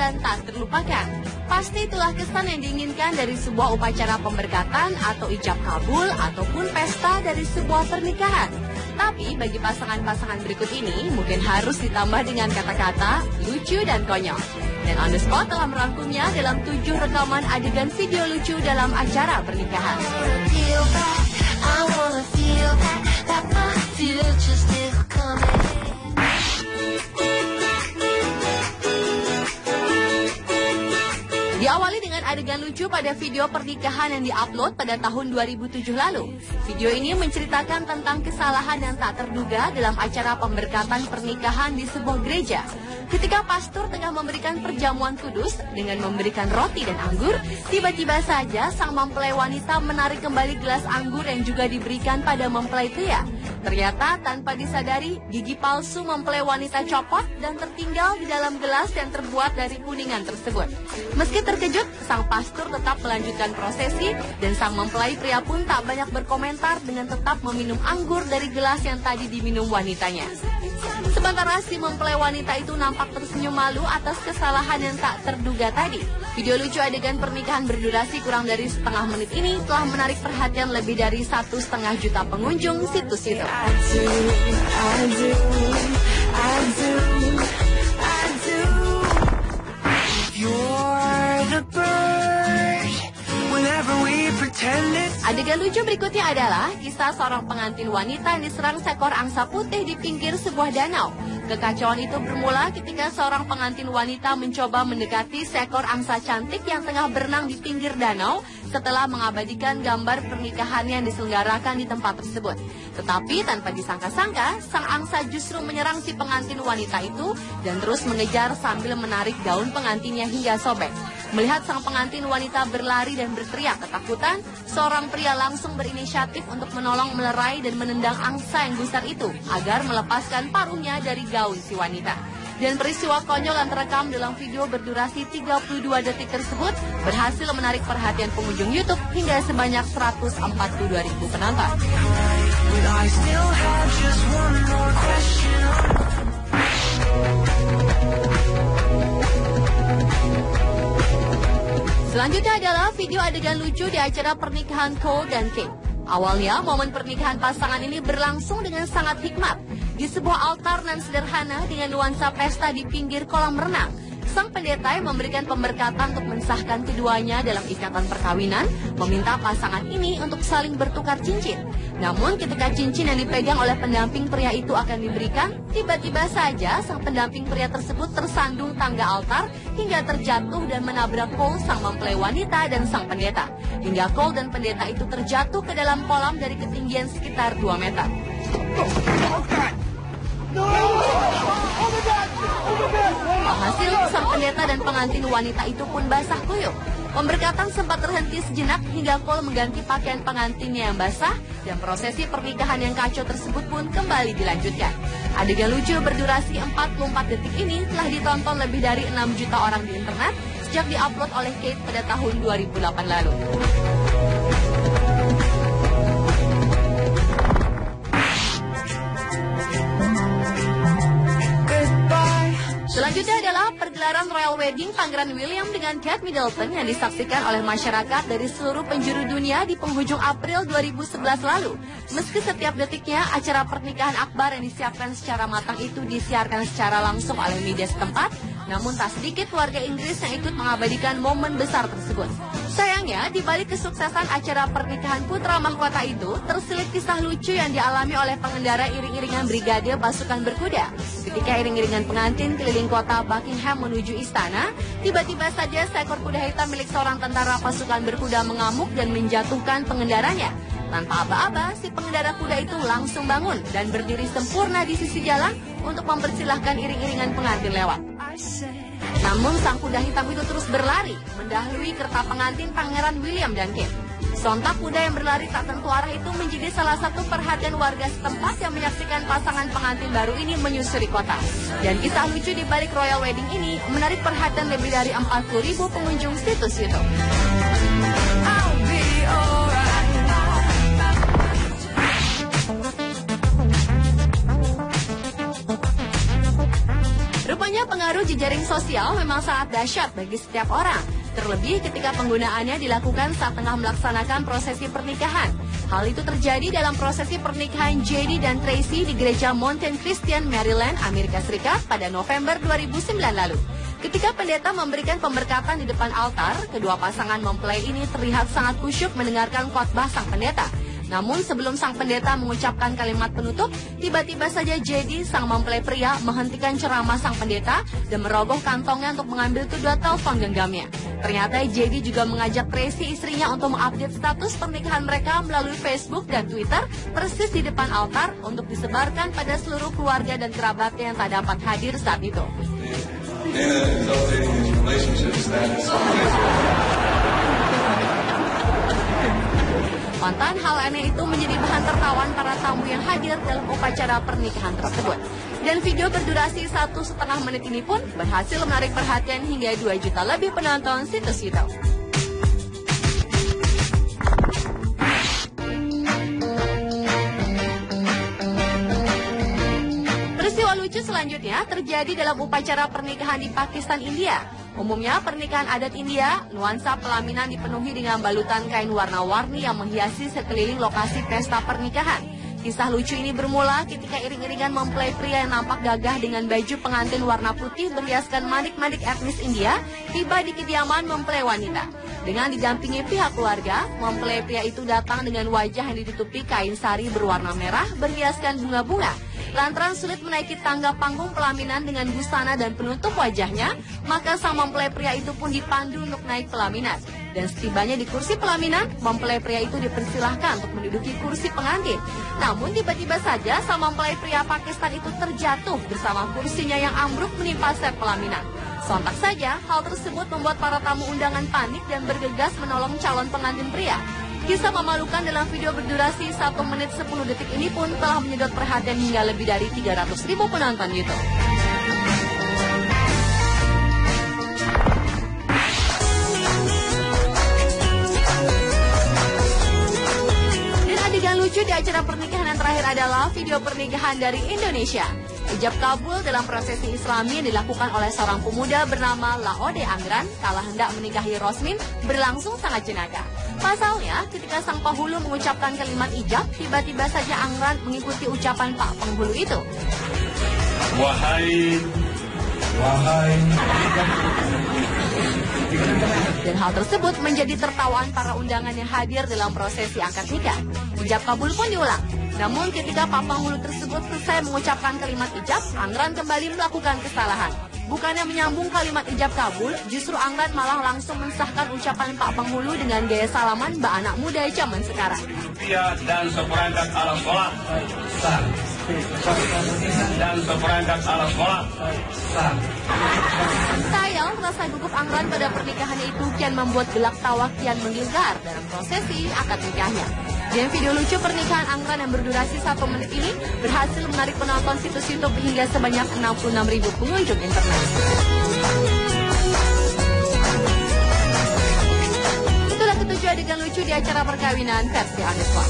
dan tak terlupakan. Pasti itulah kesan yang diinginkan dari sebuah upacara pemberkatan atau ijab kabul ataupun pesta dari sebuah pernikahan. Tapi bagi pasangan-pasangan berikut ini mungkin harus ditambah dengan kata-kata lucu dan konyol. Dan On The Spot telah merangkumnya dalam 7 rekaman adegan video lucu dalam acara pernikahan. Diawali dengan adegan lucu pada video pernikahan yang diupload pada tahun 2007 lalu. Video ini menceritakan tentang kesalahan yang tak terduga dalam acara pemberkatan pernikahan di sebuah gereja. Ketika pastor tengah memberikan perjamuan kudus dengan memberikan roti dan anggur, tiba-tiba saja sang mempelai wanita menarik kembali gelas anggur yang juga diberikan pada mempelai pria. Ternyata tanpa disadari, gigi palsu mempelai wanita copot dan tertinggal di dalam gelas yang terbuat dari kuningan tersebut. Meski terkejut, sang pastor tetap melanjutkan prosesi dan sang mempelai pria pun tak banyak berkomentar dengan tetap meminum anggur dari gelas yang tadi diminum wanitanya. Sementara si mempelai wanita itu nampak tersenyum malu atas kesalahan yang tak terduga tadi. Video lucu adegan pernikahan berdurasi kurang dari setengah menit ini telah menarik perhatian lebih dari 1,5 juta pengunjung situs itu. Adegan lucu berikutnya adalah kisah seorang pengantin wanita yang diserang seekor angsa putih di pinggir sebuah danau. Kekacauan itu bermula ketika seorang pengantin wanita mencoba mendekati seekor angsa cantik yang tengah berenang di pinggir danau setelah mengabadikan gambar pernikahannya yang diselenggarakan di tempat tersebut. Tetapi tanpa disangka-sangka, sang angsa justru menyerang si pengantin wanita itu dan terus mengejar sambil menarik gaun pengantinnya hingga sobek. Melihat sang pengantin wanita berlari dan berteriak ketakutan, seorang pria langsung berinisiatif untuk menolong melerai dan menendang angsa yang besar itu agar melepaskan paruhnya dari gaun si wanita. Dan peristiwa konyol yang terekam dalam video berdurasi 32 detik tersebut berhasil menarik perhatian pengunjung YouTube hingga sebanyak 142.000 penonton. Selanjutnya adalah video adegan lucu di acara pernikahan Cole dan Kate. Awalnya, momen pernikahan pasangan ini berlangsung dengan sangat hikmat. Di sebuah altar nan sederhana dengan nuansa pesta di pinggir kolam renang, sang pendeta yang memberikan pemberkatan untuk mensahkan keduanya dalam ikatan perkawinan, meminta pasangan ini untuk saling bertukar cincin. Namun ketika cincin yang dipegang oleh pendamping pria itu akan diberikan, tiba-tiba saja sang pendamping pria tersebut tersandung tangga altar hingga terjatuh dan menabrak Cole, sang mempelai wanita, dan sang pendeta. Hingga Cole dan pendeta itu terjatuh ke dalam kolam dari ketinggian sekitar 2 meter. Alhasil, sang pendeta dan pengantin wanita itu pun basah kuyup. Pemberkatan sempat terhenti sejenak hingga Cole mengganti pakaian pengantinnya yang basah dan prosesi pernikahan yang kacau tersebut pun kembali dilanjutkan. Adegan lucu berdurasi 44 detik ini telah ditonton lebih dari 6 juta orang di internet sejak diupload oleh Kate pada tahun 2008 lalu. Selanjutnya adalah pergelaran Royal Wedding Pangeran William dengan Kate Middleton yang disaksikan oleh masyarakat dari seluruh penjuru dunia di penghujung April 2011 lalu. Meski setiap detiknya acara pernikahan akbar yang disiapkan secara matang itu disiarkan secara langsung oleh media setempat, namun tak sedikit warga Inggris yang ikut mengabadikan momen besar tersebut. Sayangnya, di balik kesuksesan acara pernikahan putra mahkota itu, terselip kisah lucu yang dialami oleh pengendara iring-iringan Brigade Pasukan Berkuda. Ketika iring-iringan pengantin keliling kota Buckingham menuju istana, tiba-tiba saja seekor kuda hitam milik seorang tentara pasukan berkuda mengamuk dan menjatuhkan pengendaranya. Tanpa aba-aba, si pengendara kuda itu langsung bangun dan berdiri sempurna di sisi jalan untuk mempersilahkan iring-iringan pengantin lewat. Namun sang kuda hitam itu terus berlari, mendahului kereta pengantin Pangeran William dan Kate. Sontak kuda yang berlari tak tentu arah itu menjadi salah satu perhatian warga setempat yang menyaksikan pasangan pengantin baru ini menyusuri kota. Dan kisah lucu di balik Royal Wedding ini menarik perhatian lebih dari 40.000 pengunjung situs YouTube. Rupanya pengaruh Video jejaring sosial memang sangat dahsyat bagi setiap orang, terlebih ketika penggunaannya dilakukan saat tengah melaksanakan prosesi pernikahan. Hal itu terjadi dalam prosesi pernikahan JD dan Tracy di gereja Mountain Christian, Maryland, Amerika Serikat pada November 2009 lalu. Ketika pendeta memberikan pemberkatan di depan altar, kedua pasangan mempelai ini terlihat sangat khusyuk mendengarkan khotbah sang pendeta. Namun sebelum sang pendeta mengucapkan kalimat penutup, tiba-tiba saja JD, sang mempelai pria, menghentikan ceramah sang pendeta dan merogoh kantongnya untuk mengambil kedua telepon genggamnya. Ternyata JD juga mengajak Tracy, istrinya, untuk mengupdate status pernikahan mereka melalui Facebook dan Twitter persis di depan altar untuk disebarkan pada seluruh keluarga dan kerabatnya yang tak dapat hadir saat itu. Mantan hal aneh itu menjadi bahan tertawan para tamu yang hadir dalam upacara pernikahan tersebut. Dan video berdurasi 1,5 menit ini pun berhasil menarik perhatian hingga 2 juta lebih penonton situs YouTube. Peristiwa lucu selanjutnya terjadi dalam upacara pernikahan di Pakistan, India. Umumnya pernikahan adat India, nuansa pelaminan dipenuhi dengan balutan kain warna-warni yang menghiasi sekeliling lokasi pesta pernikahan. Kisah lucu ini bermula ketika iring-iringan mempelai pria yang nampak gagah dengan baju pengantin warna putih berhiaskan manik-manik etnis India tiba di kediaman mempelai wanita. Dengan didampingi pihak keluarga, mempelai pria itu datang dengan wajah yang ditutupi kain sari berwarna merah berhiaskan bunga-bunga. Lantaran sulit menaiki tangga panggung pelaminan dengan busana dan penutup wajahnya, maka sang mempelai pria itu pun dipandu untuk naik pelaminan. Dan setibanya di kursi pelaminan, mempelai pria itu dipersilahkan untuk menduduki kursi pengantin. Namun tiba-tiba saja sang mempelai pria Pakistan itu terjatuh bersama kursinya yang ambruk menimpa set pelaminan. Sontak saja, hal tersebut membuat para tamu undangan panik dan bergegas menolong calon pengantin pria. Kisah memalukan dalam video berdurasi 1 menit 10 detik ini pun telah menyedot perhatian hingga lebih dari 300.000 penonton YouTube. Dan adegan lucu di acara pernikahan yang terakhir adalah video pernikahan dari Indonesia. Ijab kabul dalam prosesi Islami yang dilakukan oleh seorang pemuda bernama Laode Angran kala hendak menikahi Rosmin berlangsung sangat jenaka. Pasalnya, ketika sang penghulu mengucapkan kalimat ijab, tiba-tiba saja Angran mengikuti ucapan Pak Penghulu itu. Wahai. Dan hal tersebut menjadi tertawaan para undangan yang hadir dalam prosesi akad nikah. Ijab kabul pun diulang. Namun ketika Pak Penghulu tersebut selesai mengucapkan kalimat ijab, Angran kembali melakukan kesalahan. Bukannya menyambung kalimat ijab kabul, justru Angran malah langsung mensahkan ucapan Pak Penghulu dengan gaya salaman mbak anak muda zaman sekarang. Dan seperangkat alat sholat. Dan seperangkat alat sholat. Sayang, rasa gugup Angran pada pernikahannya itu kian membuat gelak tawa kian menggelegar dalam prosesi akad nikahnya. Dan video lucu pernikahan Angran yang berdurasi 1 menit ini berhasil menarik penonton situs YouTube hingga sebanyak 66.000 pengunjung internet. Itulah ketujuh adegan lucu di acara perkawinan versi Aneswa.